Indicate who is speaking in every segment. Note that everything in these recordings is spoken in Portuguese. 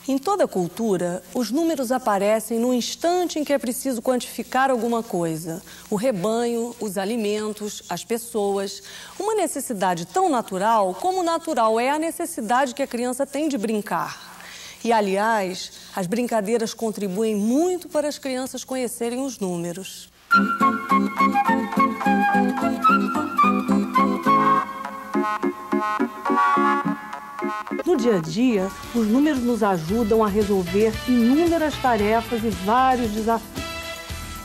Speaker 1: Em toda cultura, os números aparecem no instante em que é preciso quantificar alguma coisa. O rebanho, os alimentos, as pessoas. Uma necessidade tão natural como natural é a necessidade que a criança tem de brincar. E, aliás, as brincadeiras contribuem muito para as crianças conhecerem os números. No dia a dia, os números nos ajudam a resolver inúmeras tarefas e vários desafios.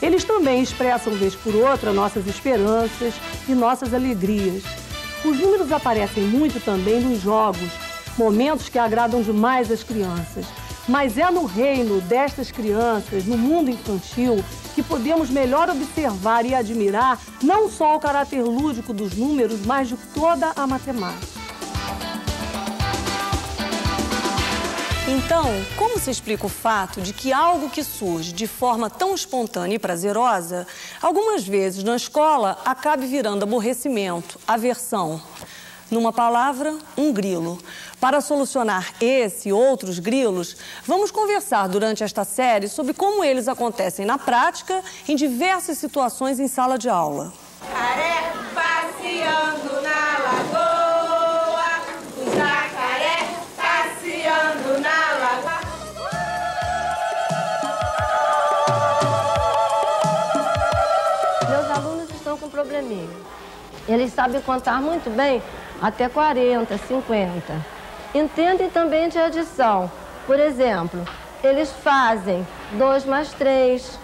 Speaker 1: Eles também expressam, vez por outra, nossas esperanças e nossas alegrias. Os números aparecem muito também nos jogos, momentos que agradam demais as crianças. Mas é no reino destas crianças, no mundo infantil, que podemos melhor observar e admirar não só o caráter lúdico dos números, mas de toda a matemática. Então, como se explica o fato de que algo que surge de forma tão espontânea e prazerosa, algumas vezes na escola acabe virando aborrecimento, aversão? Numa palavra, um grilo. Para solucionar esse e outros grilos, vamos conversar durante esta série sobre como eles acontecem na prática em diversas situações em sala de aula.
Speaker 2: Jacaré passeando na lagoa, o jacaré passeando na lagoa.
Speaker 3: Meus alunos estão com probleminha. Eles sabem contar muito bem até 40, 50. Entendem também de adição. Por exemplo, eles fazem 2 mais 3,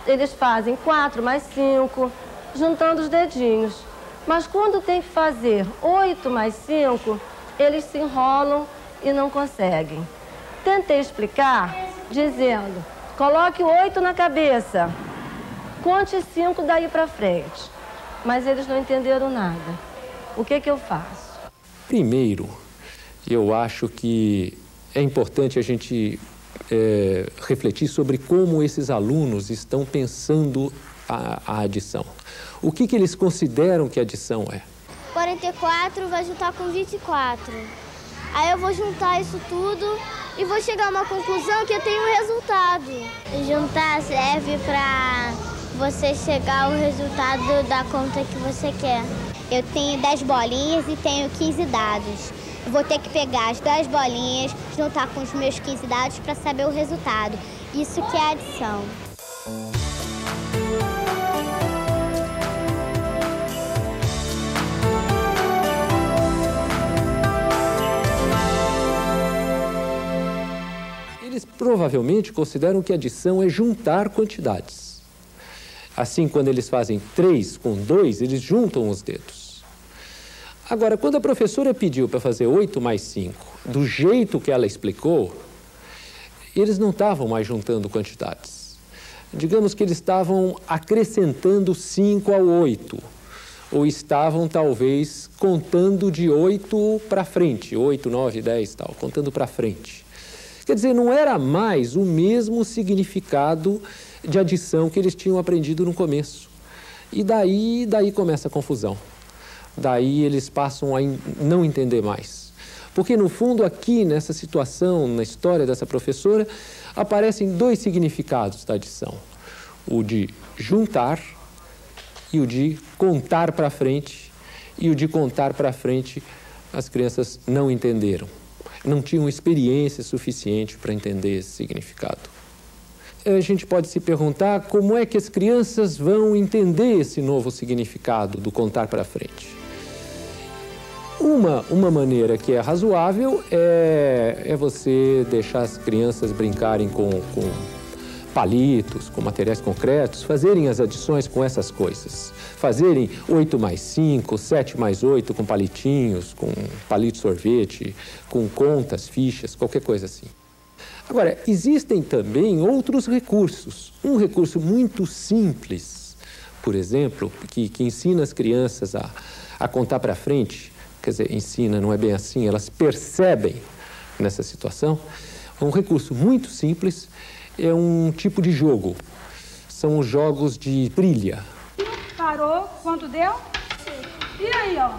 Speaker 3: eles fazem 4 mais 5, juntando os dedinhos. Mas quando tem que fazer 8 mais 5, eles se enrolam e não conseguem. Tentei explicar dizendo, coloque 8 na cabeça, conte 5 daí para frente. Mas eles não entenderam nada. O que eu faço?
Speaker 4: Primeiro, eu acho que é importante a gente refletir sobre como esses alunos estão pensando a adição. O que eles consideram que adição é?
Speaker 5: 44 vai juntar com 24. Aí eu vou juntar isso tudo e vou chegar a uma conclusão que eu tenho um resultado. Juntar serve para você chegar ao resultado da conta que você quer. Eu tenho 10 bolinhas e tenho 15 dados. Eu vou ter que pegar as 10 bolinhas, juntar com os meus 15 dados para saber o resultado. Isso que é adição.
Speaker 4: Eles provavelmente consideram que adição é juntar quantidades. Assim, quando eles fazem 3 com 2, eles juntam os dedos. Agora, quando a professora pediu para fazer 8 mais 5, do jeito que ela explicou, eles não estavam mais juntando quantidades. Digamos que eles estavam acrescentando 5 ao 8, ou estavam, talvez, contando de 8 para frente, 8, 9, 10, tal, contando para frente. Quer dizer, não era mais o mesmo significado de adição que eles tinham aprendido no começo. E daí começa a confusão. Daí eles passam a não entender mais. Porque, no fundo, aqui, nessa situação, na história dessa professora, aparecem 2 significados da adição. O de juntar e o de contar para frente. E o de contar para frente as crianças não entenderam. Não tinham experiência suficiente para entender esse significado. A gente pode se perguntar como é que as crianças vão entender esse novo significado do contar para frente. Uma maneira que é razoável é você deixar as crianças brincarem com palitos, com materiais concretos, fazerem as adições com essas coisas. Fazerem 8 mais 5, 7 mais 8 com palitinhos, com palito de sorvete, com contas, fichas, qualquer coisa assim. Agora, existem também outros recursos. Um recurso muito simples por exemplo, que ensina as crianças a contar para frente, quer dizer, ensina, não é bem assim, elas percebem nessa situação, um recurso muito simples é um tipo de jogo. São os jogos de trilha.
Speaker 1: Parou, quanto deu? Sim. E aí, ó?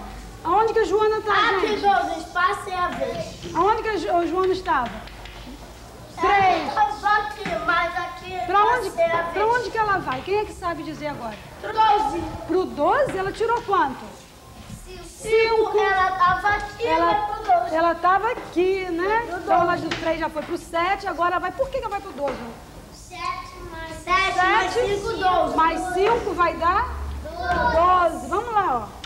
Speaker 1: Aonde que a Joana está, gente?
Speaker 5: Aqui, João, espaço é a vez.
Speaker 1: Aonde que a Joana estava? 3.
Speaker 5: Aqui, mas aqui
Speaker 1: Pra onde que ela vai? Quem é que sabe dizer agora?
Speaker 5: 12.
Speaker 1: Pro 12, ela tirou quanto? 5.
Speaker 5: Ela tava aqui, vai pro 12.
Speaker 1: Ela estava aqui, né? Então ela do 3 já foi pro 7, agora vai... Por que ela vai pro 12?
Speaker 5: 7 mais 5, 12.
Speaker 1: Mais 5 vai dar? 12. Vamos lá, ó.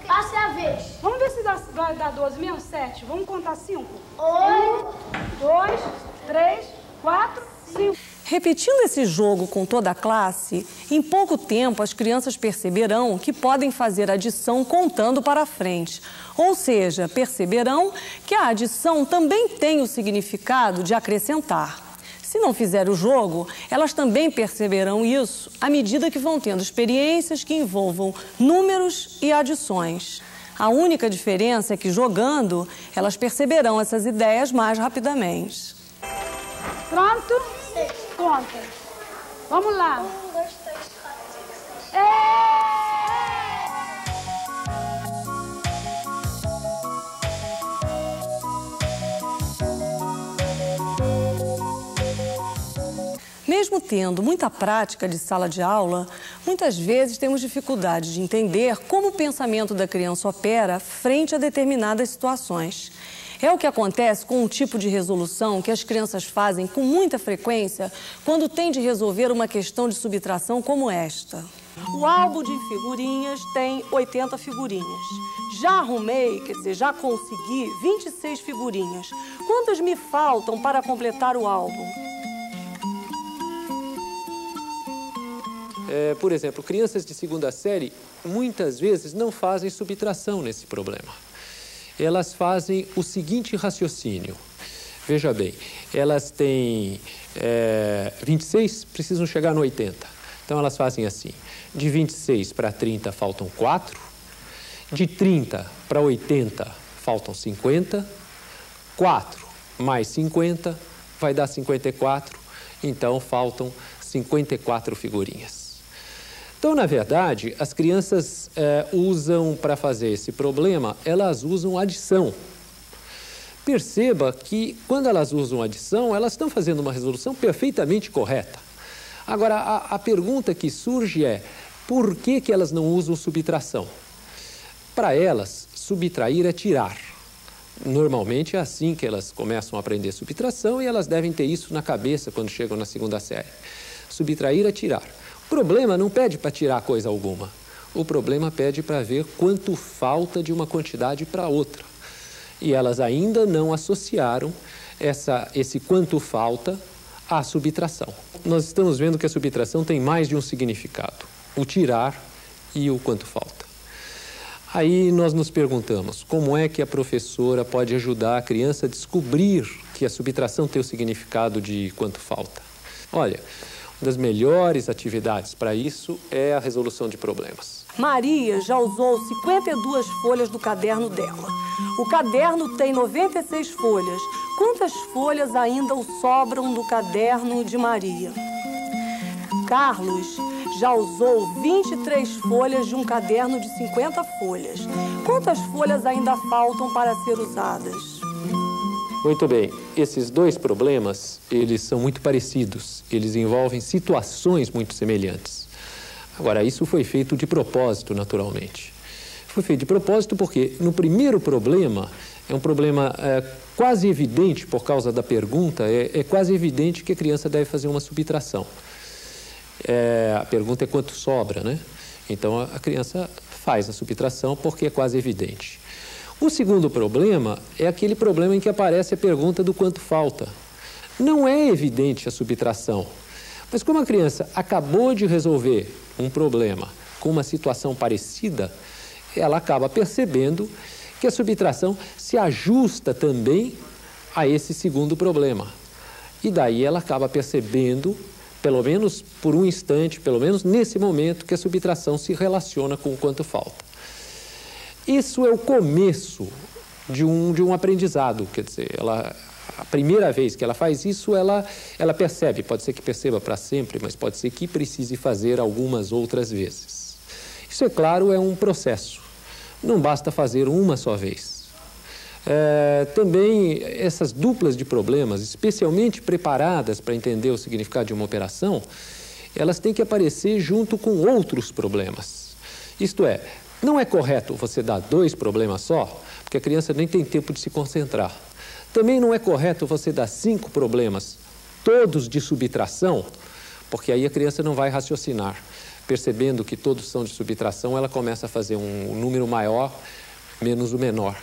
Speaker 5: Passe a vez.
Speaker 1: Vamos ver se vai dar 12 mesmo? 7. Vamos contar 5.
Speaker 5: 8.
Speaker 1: 2, 3, 4, 5.
Speaker 6: Repetindo esse jogo com toda a classe, em pouco tempo as crianças perceberão que podem fazer adição contando para frente. Ou seja, perceberão que a adição também tem o significado de acrescentar. Se não fizer o jogo, elas também perceberão isso à medida que vão tendo experiências que envolvam números e adições. A única diferença é que, jogando, elas perceberão essas ideias mais rapidamente.
Speaker 1: Pronto? Conta. Vamos lá.
Speaker 5: 1, 2, 3, 4, 5, 6.
Speaker 6: Mesmo tendo muita prática de sala de aula, muitas vezes temos dificuldade de entender como o pensamento da criança opera frente a determinadas situações. É o que acontece com um tipo de resolução que as crianças fazem com muita frequência quando têm de resolver uma questão de subtração como esta. O álbum de figurinhas tem 80 figurinhas. Já arrumei, quer dizer, já consegui 26 figurinhas. Quantas me faltam para completar o álbum?
Speaker 4: Por exemplo, crianças de 2ª série muitas vezes não fazem subtração nesse problema. Elas fazem o seguinte raciocínio. Veja bem, elas têm 26, precisam chegar no 80. Então elas fazem assim, de 26 para 30 faltam 4, de 30 para 80 faltam 50, 4 mais 50 vai dar 54, então faltam 54 figurinhas. Então, na verdade, as crianças usam, para fazer esse problema, elas usam adição. Perceba que, quando elas usam adição, elas estão fazendo uma resolução perfeitamente correta. Agora, a pergunta que surge é, por que elas não usam subtração? Para elas, subtrair é tirar. Normalmente é assim que elas começam a aprender subtração e elas devem ter isso na cabeça quando chegam na 2ª série. Subtrair é tirar. O problema não pede para tirar coisa alguma. O problema pede para ver quanto falta de uma quantidade para outra. E elas ainda não associaram esse quanto falta à subtração. Nós estamos vendo que a subtração tem mais de um significado. O tirar e o quanto falta. Aí nós nos perguntamos, como é que a professora pode ajudar a criança a descobrir que a subtração tem o significado de quanto falta? Olha, uma das melhores atividades para isso é a resolução de problemas.
Speaker 6: Maria já usou 52 folhas do caderno dela. O caderno tem 96 folhas. Quantas folhas ainda sobram do caderno de Maria? Carlos já usou 23 folhas de um caderno de 50 folhas. Quantas folhas ainda faltam para ser usadas?
Speaker 4: Muito bem, esses dois problemas, eles são muito parecidos, eles envolvem situações muito semelhantes. Agora, isso foi feito de propósito, naturalmente. Foi feito de propósito porque, no primeiro problema, é um problema quase evidente por causa da pergunta, é quase evidente que a criança deve fazer uma subtração. A pergunta é quanto sobra, né? Então, a criança faz a subtração porque é quase evidente. O segundo problema é aquele problema em que aparece a pergunta do quanto falta. Não é evidente a subtração, mas como a criança acabou de resolver um problema com uma situação parecida, ela acaba percebendo que a subtração se ajusta também a esse segundo problema. E daí ela acaba percebendo pelo menos por um instante, pelo menos nesse momento que a subtração se relaciona com o quanto falta. Isso é o começo de um aprendizado, quer dizer, a primeira vez que ela faz isso, ela percebe, pode ser que perceba para sempre, mas pode ser que precise fazer algumas outras vezes. Isso, é claro, é um processo, não basta fazer uma só vez. Também essas duplas de problemas, especialmente preparadas para entender o significado de uma operação, elas têm que aparecer junto com outros problemas. Isto é, não é correto você dar 2 problemas só, porque a criança nem tem tempo de se concentrar. Também não é correto você dar 5 problemas, todos de subtração, porque aí a criança não vai raciocinar. Percebendo que todos são de subtração, ela começa a fazer um número maior menos o menor.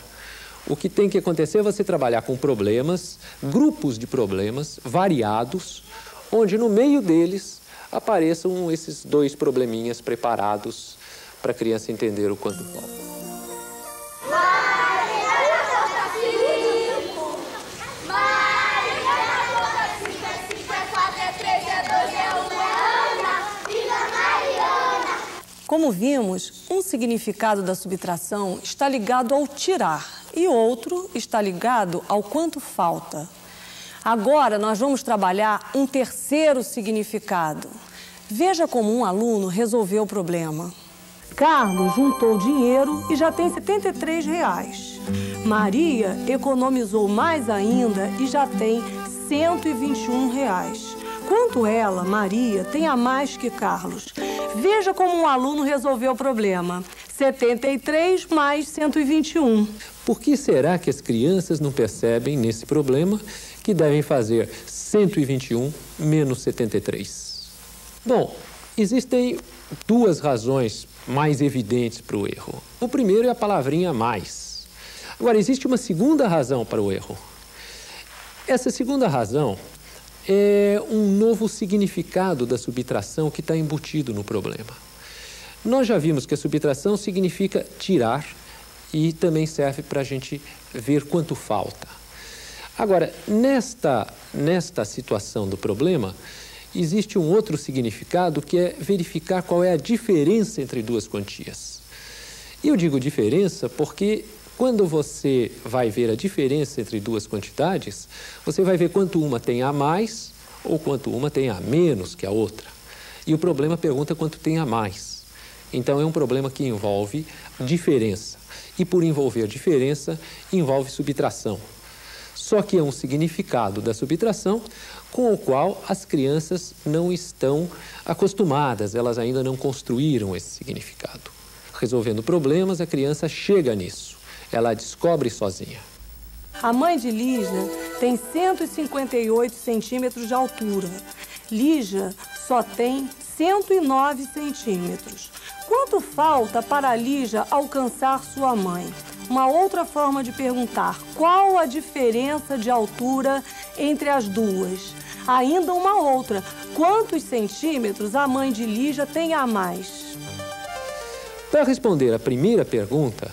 Speaker 4: O que tem que acontecer é você trabalhar com problemas, grupos de problemas variados, onde no meio deles apareçam esses 2 probleminhas preparados para a criança entender o quanto falta.
Speaker 6: Como vimos, um significado da subtração está ligado ao tirar e outro está ligado ao quanto falta. Agora nós vamos trabalhar um terceiro significado. Veja como um aluno resolveu o problema.
Speaker 1: Carlos juntou dinheiro e já tem R$ 73. Maria economizou mais ainda e já tem R$ 121. Quanto ela, Maria, tem a mais que Carlos? Veja como um aluno resolveu o problema. 73 mais 121.
Speaker 4: Por que será que as crianças não percebem nesse problema que devem fazer 121 menos 73? Bom, existem 2 razões mais evidentes para o erro. O primeiro é a palavrinha mais. Agora, existe uma segunda razão para o erro. Essa segunda razão é um novo significado da subtração que está embutido no problema. Nós já vimos que a subtração significa tirar e também serve para a gente ver quanto falta. Agora, nesta situação do problema, existe um outro significado que é verificar qual é a diferença entre 2 quantias. E eu digo diferença porque quando você vai ver a diferença entre 2 quantidades, você vai ver quanto uma tem a mais ou quanto uma tem a menos que a outra. E o problema pergunta quanto tem a mais. Então é um problema que envolve diferença. E por envolver diferença, envolve subtração. Só que é um significado da subtração com o qual as crianças não estão acostumadas, elas ainda não construíram esse significado. Resolvendo problemas, a criança chega nisso. Ela descobre sozinha.
Speaker 1: A mãe de Lígia tem 158 centímetros de altura. Lígia só tem 109 centímetros. Quanto falta para Lígia alcançar sua mãe? Uma outra forma de perguntar: qual a diferença de altura entre as duas? Ainda uma outra: quantos centímetros a mãe de Lígia tem a mais?
Speaker 4: Para responder a primeira pergunta,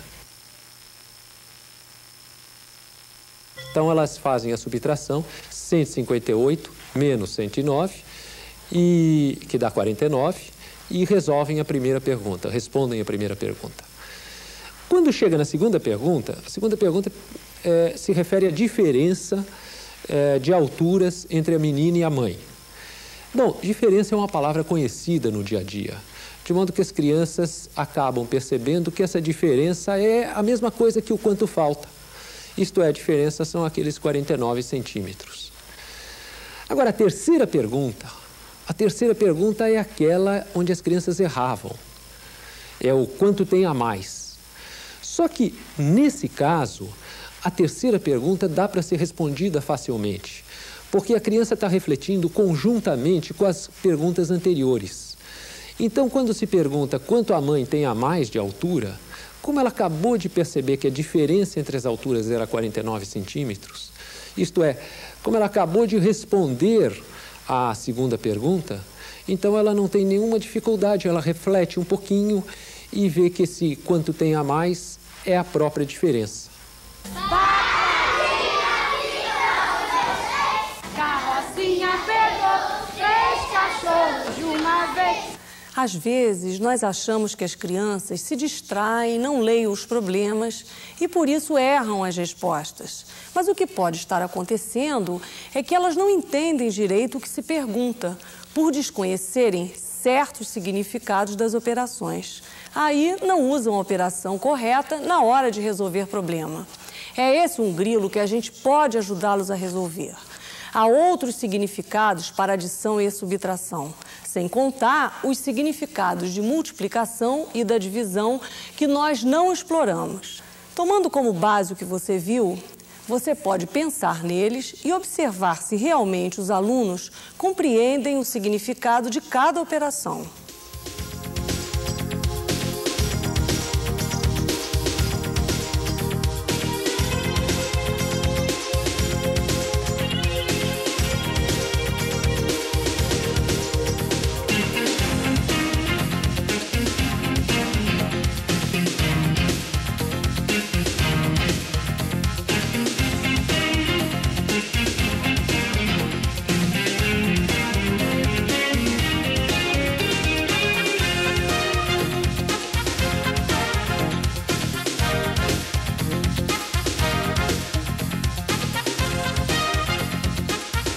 Speaker 4: então elas fazem a subtração, 158 menos 109, que dá 49, e resolvem a primeira pergunta, respondem a primeira pergunta. Quando chega na segunda pergunta, a segunda pergunta se refere à diferença de alturas entre a menina e a mãe. Bom, diferença é uma palavra conhecida no dia a dia, de modo que as crianças acabam percebendo que essa diferença é a mesma coisa que o quanto falta. Isto é, a diferença são aqueles 49 centímetros. Agora, a terceira pergunta é aquela onde as crianças erravam. É o quanto tem a mais. Só que, nesse caso, a terceira pergunta dá para ser respondida facilmente, porque a criança está refletindo conjuntamente com as perguntas anteriores. Então, quando se pergunta quanto a mãe tem a mais de altura, como ela acabou de perceber que a diferença entre as alturas era 49 centímetros, isto é, como ela acabou de responder à segunda pergunta, então ela não tem nenhuma dificuldade, ela reflete um pouquinho e vê que esse quanto tem a mais é a própria diferença.
Speaker 2: Carrocinha pegou 3 cachorros.
Speaker 6: Às vezes, nós achamos que as crianças se distraem, não leem os problemas e, por isso, erram as respostas. Mas o que pode estar acontecendo é que elas não entendem direito o que se pergunta, por desconhecerem certos significados das operações. Aí, não usam a operação correta na hora de resolver problema. É esse um grilo que a gente pode ajudá-los a resolver. Há outros significados para adição e subtração, sem contar os significados de multiplicação e da divisão que nós não exploramos. Tomando como base o que você viu, você pode pensar neles e observar se realmente os alunos compreendem o significado de cada operação.